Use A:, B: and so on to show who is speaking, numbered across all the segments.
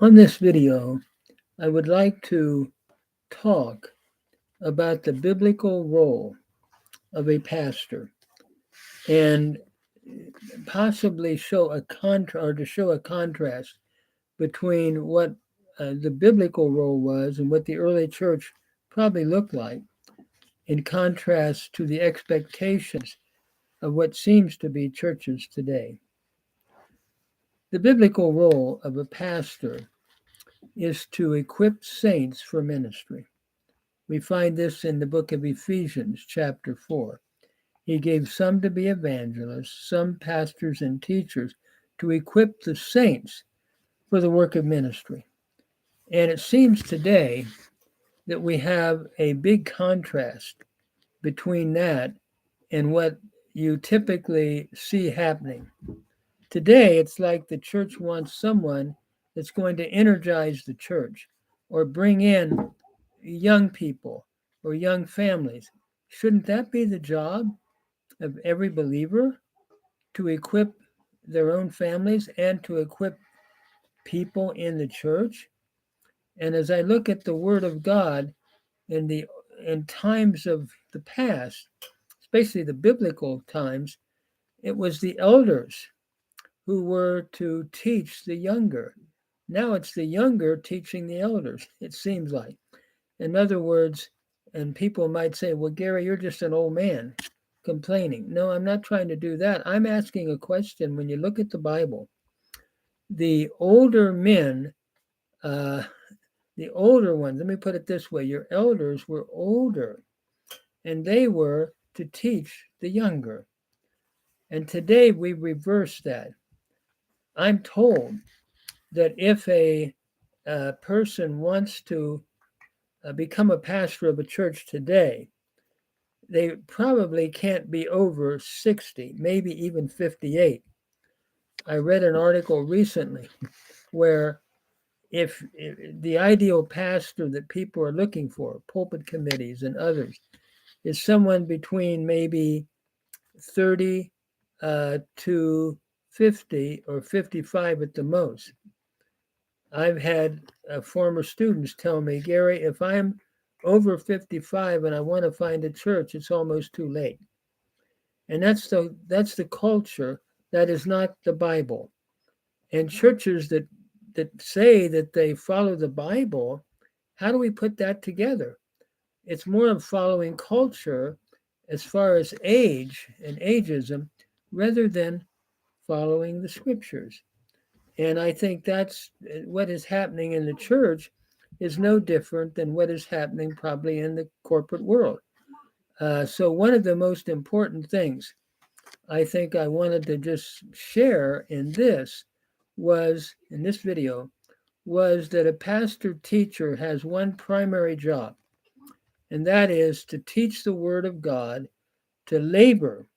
A: On this video, I would like to talk about the biblical role of a pastor and possibly show to show a contrast between what the biblical role was and what the early church probably looked like, in contrast to the expectations of what seems to be churches today. The biblical role of a pastor is to equip saints for ministry. We find this in the book of Ephesians, chapter 4. He gave some to be evangelists, some pastors and teachers, to equip the saints for the work of ministry. And it seems today that we have a big contrast between that and what you typically see happening. Today, it's like the church wants someone that's going to energize the church or bring in young people or young families. Shouldn't that be the job of every believer, to equip their own families and to equip people in the church? And as I look at the Word of God in times of the past, especially the biblical times, it was the elders who were to teach the younger. Now it's the younger teaching the elders, it seems like. In other words, and people might say, well, Gary, you're just an old man complaining. No, I'm not trying to do that. I'm asking a question. When you look at the Bible, the older men, the older ones, let me put it this way, your elders were older and they were to teach the younger. And today we reverse that. I'm told that if a person wants to become a pastor of a church today, they probably can't be over 60, maybe even 58. I read an article recently where if the ideal pastor that people are looking for, pulpit committees and others, is someone between maybe 30 to 50 or 55 at the most. I've had former students tell me, Gary, if I'm over 55 and I want to find a church, it's almost too late. And that's the culture. That is not the Bible. And churches that say that they follow the Bible, how do we put that together? It's more of following culture as far as age and ageism rather than following the scriptures. And I think that's what is happening in the church is no different than what is happening probably in the corporate world. So one of the most important things I think I wanted to just share in this video was that a pastor teacher has one primary job, and that is to teach the Word of God, to labor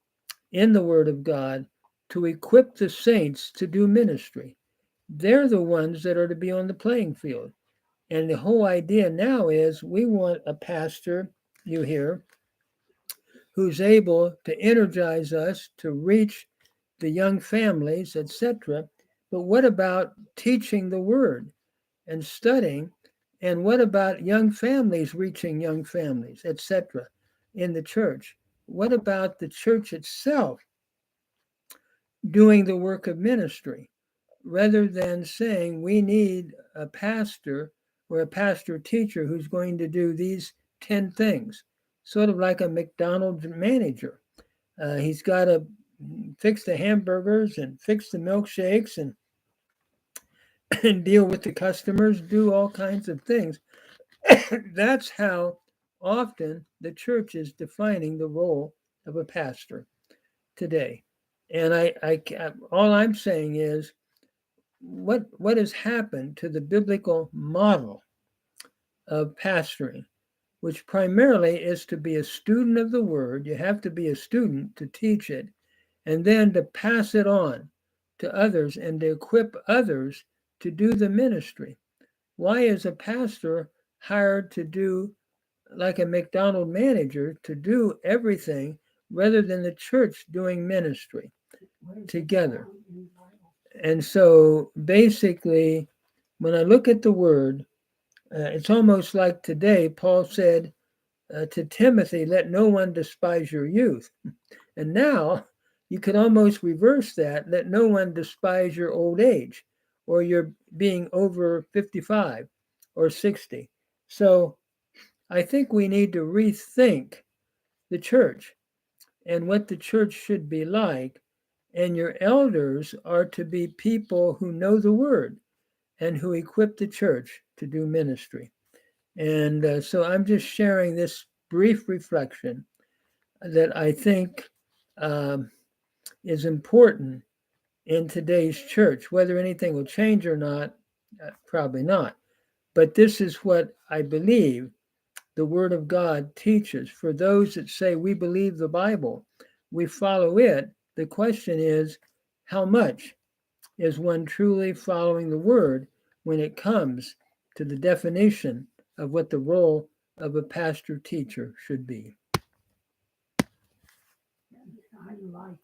A: in the Word of God, to equip the saints to do ministry. They're the ones that are to be on the playing field. And the whole idea now is we want a pastor, you hear, who's able to energize us to reach the young families, etc. But what about teaching the Word and studying? And what about young families reaching young families, etc., in the church? What about the church itself doing the work of ministry rather than saying we need a pastor or a pastor teacher who's going to do these 10 things, sort of like a McDonald's manager? He's got to fix the hamburgers and fix the milkshakes and deal with the customers, do all kinds of things. That's how often the church is defining the role of a pastor today. And all I'm saying is what has happened to the biblical model of pastoring, which primarily is to be a student of the Word. You have to be a student to teach it, and then to pass it on to others and to equip others to do the ministry. Why is a pastor hired to do, like a McDonald manager, to do everything rather than the church doing ministry together? And so basically, when I look at the word, it's almost like today Paul said to Timothy, let no one despise your youth. And now you could almost reverse that, let no one despise your old age or your being over 55 or 60. So I think we need to rethink the church and what the church should be like. And your elders are to be people who know the word and who equip the church to do ministry. And so I'm just sharing this brief reflection that I think is important in today's church. Whether anything will change or not, probably not. But this is what I believe the Word of God teaches. For those that say we believe the Bible, we follow it, the question is, how much is one truly following the Word when it comes to the definition of what the role of a pastor teacher should be?
B: I like